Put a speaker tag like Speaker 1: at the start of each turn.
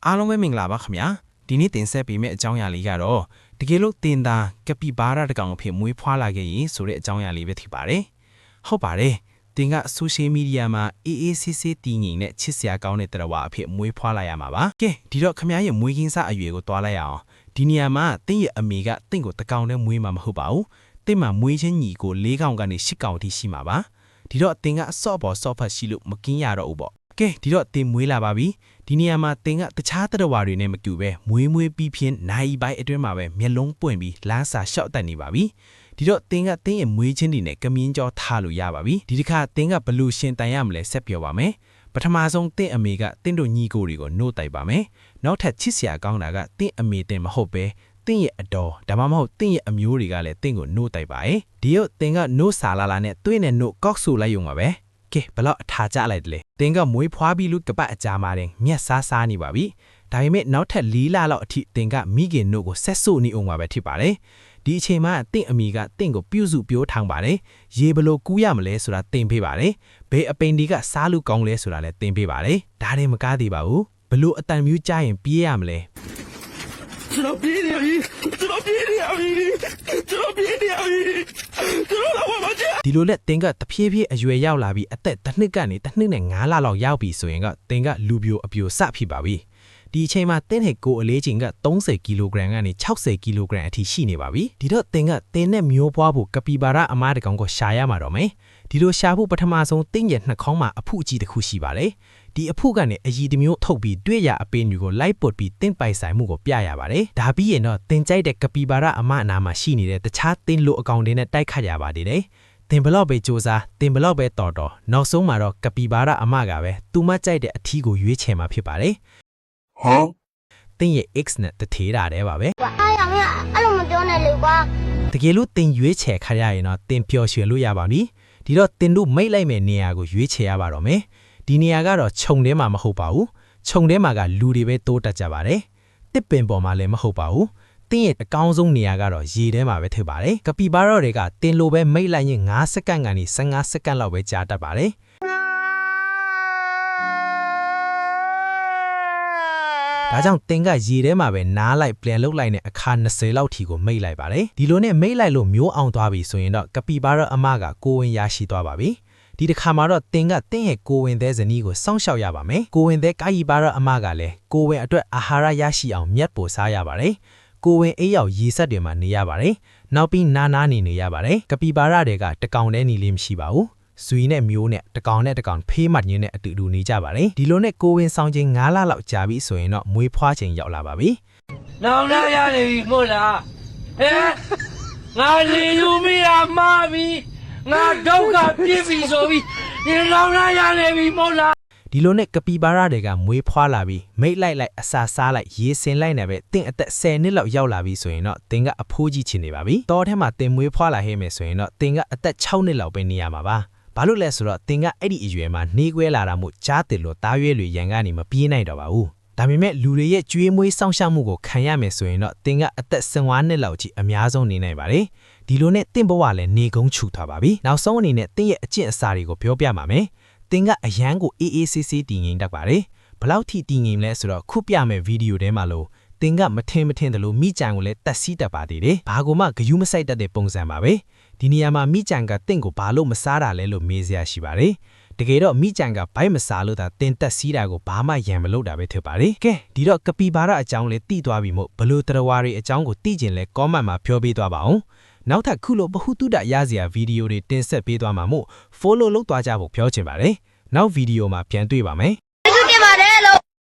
Speaker 1: အားလုံးပဲမင်္ဂလာပါခင်ဗျာဒီနေ့တင်ဆက်ပေးမယ့်အကြောင်းအရာလေးကတော့တကယ်လို့တင်သားကပီဘာရာတကောင်အဖြစ်မွေးဖွားလာခဲ့ရင်ဆိုတဲ့အကြောင်းအရာလေးပဲဖြစ်ပါတယ်ဟုတ်ပါတယ်တင်ကဆိုရှယ်မီဒီယာမှာအေးအေးဆေးဆေးတည်ငြိမ်တဲ့ချစ်စရာကောင်းတဲ့တရားဝါအဖြစ်မွေးဖွားလာရမှာပါကဲဒီတော့ခင်ဗျားရဲ့မွေးကင်းစားအရွယ်ကိုတွားလိုက်အောင်ဒီနေရာမှာတင်ရဲ့အမေကတင့်ကိုတကောင်နဲ့မွေးမှာမဟုတ်ပါဘူးတင်မှာမွေးချင်းညီကို၄ကောင်ကနေ၈ကောင်အထိရှိမှာပါဒီတော့တင်ကအစော့ပေါ်စော့ဖတ်ရှိလို့မကင်းရတော့ဘူးပေါ့ကဲဒီတော့တင်မွေးလာပါပြီဒီနေရာမှာတင်ကတခြားတရားဝါတွေနဲ့မတူပဲမွေးပြီးဖြင်းနိုင်ပိုင်းအတွင်းမှာပဲမျက်လုံးပွင့်ပြီးလမ်းစာလျှောက်တက်နေပါပြီဒီတော့တင်ကတင်းရဲ့မွေးချင်းတွေနဲ့ကမြင်းကြောထားလို့ရပါပြီဒီတစ်ခါတင်ကဘလူရှင်တန်ရမလဲဆက်ပြောပါမယ်ပထမဆုံးတင့်အမေကတင့်တို့ညီကိုတွေကိုနှုတ်တိုက်ပါမယ်နောက်ထပ်ချစ်စရာကောင်းတာကတင့်အမေတင်မဟုတ်ပဲတင့်ရဲ့အတော်ဒါမှမဟုတ်တင့်ရဲ့အမျိုးတွေကလည်းတင့်ကိုနှုတ်တိုက်ပါရဲ့ဒီတော့တင်ကနှုတ်စာလာလာနဲ့တွေးနဲ့နှုတ်ကောက်ဆူလိုက်ရုံပါပဲကဲဘလောက်အထာကြလိုက်တယ်လေတင်ကမွေးဖွားပြီးလူကပတ်အကြာမှာတင်မျက်စားစားနေပါပြီဒါပေမဲ့နောက်ထပ်၄လလောက်အထိတင်ကမိခင်တို့ကိုဆက်ဆုပ်နေအောင်ပါပဲဖြစ်ပါတယ်ဒီအချိန်မှာတင့်အမိကတင့်ကိုပြုစုပြောထောင်ပါတယ်ရေဘလို့ကူးရမလဲဆိုတာတင်ပေးပါတယ်ဘယ်အပိန်ဒီကစားလူကောင်းလဲဆိုတာလည်းတင်ပေးပါတယ်ဒါတွေမကားသေးပါဘူးဘလို့အတန်မျိုးကြားရင်ပြေးရမလဲ
Speaker 2: ကျွန်တော်ပြေးနေပြီကျွန်တော်ပြေးနေပြီကျွန်တော်ပြေးနေပြီကျွန်တော်တော့မကြည့်
Speaker 1: ဒီလိုလက်တင်ကတဖြည်းဖြည်းအရွယ်ရောက်လာပြီးအသက်တစ်နှစ်ကနေတစ်နှစ်နဲ့9လလောက်ရောက်ပြီဆိုရင်ကတင်ကလူပြိုအပြိုစဖြစ်ပါပြီဒီအချိန်မှာတင်းဟက်ကိုအလေးချိန်က30ကီလိုဂရမ်ကနေ60ကီလိုဂရမ်အထိရှိနေပါပြီဒီတော့တင်ကတင်းနဲ့မျိုးပွားဖို့ကပီဘာရာအမားတကောင်ကိုရှာရမှာတော့မယ်ဒီလိုရှာဖို့ပထမဆုံးတင်းရဲ့နှာခေါင်းမှာအဖုအကြီးတစ်ခုရှိပါတယ်ဒီအဖုကနေအကြီးတစ်မျိုးထုတ်ပြီးတွေ့ရအပင်တွေကိုလိုက်ပုတ်ပြီးတင်းပိုင်ဆိုင်မှုကိုပြရပါတယ်ဒါပြီးရင်တော့တင်ကြိုက်တဲ့ကပီဘာရာအမအနာမှာရှိနေတဲ့တခြားတင်းလိုအကောင်တွေနဲ့တိုက်ခတ်ရပါသေးတယ်တင်ဘလောက်ပဲစူးစမ်းတင်ဘလောက်ပဲတော်နောက်ဆုံးမှာတော့ကပီဘာရာအမကပဲသူမကြိုက်တဲ့အထီးကိုရွေးချယ်မှာဖြစ်ပါတယ်
Speaker 2: ဟမ်
Speaker 1: တင်ရဲ့ X နဲ့တထေးတာတယ်ပါပဲ
Speaker 3: အားရမင်းအဲ့လိုမပြောနဲ့လေကွာ
Speaker 1: တကယ်လို့တင်ရွေးချယ်ခရရရင်တော့တင်ပျော်ရွှင်လို့ရပါပြီဒီတော့တင်တို့မိတ်လိုက်မဲ့နေရာကိုရွေးချယ်ရပါတော့မယ်ဒီနေရာကတော့ခြုံထဲမှာမဟုတ်ပါဘူးခြုံထဲမှာကလူတွေပဲတိုးတက်ကြပါတယ်တစ်ပင်ပေါ်မှာလည်းမဟုတ်ပါဘူးတင်းရဲ့အကောင်းဆုံးနေရာကတော့ရေထဲမှာပဲထည့်ပါတယ်ကပီဘာရာတွေကတင်းလိုပဲမိတ်လိုက်ရင်9စက္ကန့်ကနေ15စက္ကန့်လောက်ပဲကြာတတ်ပါတယ်ဒါကြောင့်တင်ကရေထဲမှာပဲနားလိုက်ပြန်လုတ်လိုက်နဲ့အခါ20လောက်ထီကိုမိတ်လိုက်ပါတယ်ဒီလိုနဲ့မိတ်လိုက်လို့မျိုးအောင်သွားပြီဆိုရင်တော့ကပီဘာရာအမကကိုဝင်ရရှိသွားပါပြီဒီတစ်ခါမှာတော့တင်ကတင်းရဲ့ကိုဝင်သေးဇနီးကိုစောင့်ရှောက်ရပါမယ်ကိုဝင်သေးကာယီဘာရာအမကလည်းကိုဝင်အတွက်အာဟာရရရှိအောင်မြတ်ပို့စားရပါတယ်ကိုဝင်အေးရောက်ရေဆက်တွေမှာနေရပါတယ်နောက်ပြီးနာနာနေရပါတယ်ကပီဘာရာတွေကတကောင်တည်းနေလေးမရှိပါဘူးဇွီနဲ့မျိုးနဲ့တကောင်နဲ့တကောင်ဖေးမှတ်ရင်းနဲ့အတူတူနေကြပါတယ်ဒီလိုနဲ့ကိုဝင်ဆောင်ချင်း9လလောက်ကြာပြီဆိုရင်တော့မွေးဖွားချိန်ရောက်လာပါပြီ
Speaker 2: နောင်လာရနေပြီမို့လားဟဲ့ငါလေယူမိတာမှားပြီငါဒုက္ခပြစ်ပြီဆိုပြီးဒီနောင်လာရနေပြီမို့လား
Speaker 1: ဒီလိုနဲ့ကပီဘာရာတွေကမွေးဖွားလာပြီးမိတ်လိုက်အစာစားလိုက်ရေစင်လိုက်နေပဲတင်းအသက်10နှစ်လောက်ရောက်လာပြီဆိုရင်တော့တင်းကအဖိုးကြီးချင်နေပါပြီတောထဲမှာတင်းမွေးဖွားလာဟဲ့မယ်ဆိုရင်တော့တင်းကအသက်6နှစ်လောက်ပဲနေရမှာပါဘာလို့လဲဆိုတော့တင်ကအဲ့ဒီအရွယ်မှာနှေးကွဲလာတာမို့ကြားတယ်လို့တားရွဲတွေရန်ကနေမပြေးနိုင်တော့ပါဘူးဒါပေမဲ့လူတွေရဲ့ကြွေးမွေးစောင့်ရှောက်မှုကိုခံရမယ်ဆိုရင်တော့တင်ကအသက်15နှစ်လောက်ကြီးအများဆုံးနေနိုင်ပါတယ်ဒီလိုနဲ့တင်ဘဝလည်းနေကုန်းချူထားပါပြီနောက်ဆုံးအနေနဲ့တင်ရဲ့အကျင့်အစာတွေကိုပြောပြပါမယ်တင်ကအရန်ကိုအေးအေးဆေးဆေးတည်ငြိမ်တတ်ပါတယ်ဘလောက်ထိတည်ငြိမ်လဲဆိုတော့ခုပြမယ်ဗီဒီယိုထဲမှာလို့တင်ကမထင်တယ်လို့မိကြံကိုလည်းတက်စီးတတ်ပါသေးတယ်ဘာကိုမှဂယုမဆိုင်တတ်တဲ့ပုံစံပါပဲဒီနေရာမှာမိကြံကတင့်ကိုဘာလို့မစားတာလဲလို့မေးစရာရှိပါတယ်တကယ်တော့မိကြံကဘိုက်မစားလို့သာတင်တက်စီးတာကိုဘာမှရံမလို့တာပဲဖြစ်ပါတယ်ကဲဒီတော့ကပီဘာရာအကြောင်းလေးသိသွားပြီမို့ဘလို့တရဝါတွေအကြောင်းကိုသိကျင်လဲ comment မှာပြောပေးသွားပါအောင်နောက်ထပ်ခုလိုဘဟုတုတရစရာဗီဒီယိုတွေတင်ဆက်ပေးသွားမှာမို့ follow လုပ်သွားကြဖို့ပြောချင်ပါတယ်နောက်ဗီဒီယိုမှာပြန်တွေ့ပါမယ်
Speaker 3: ကျေးဇူးတင်ပါတယ်လို့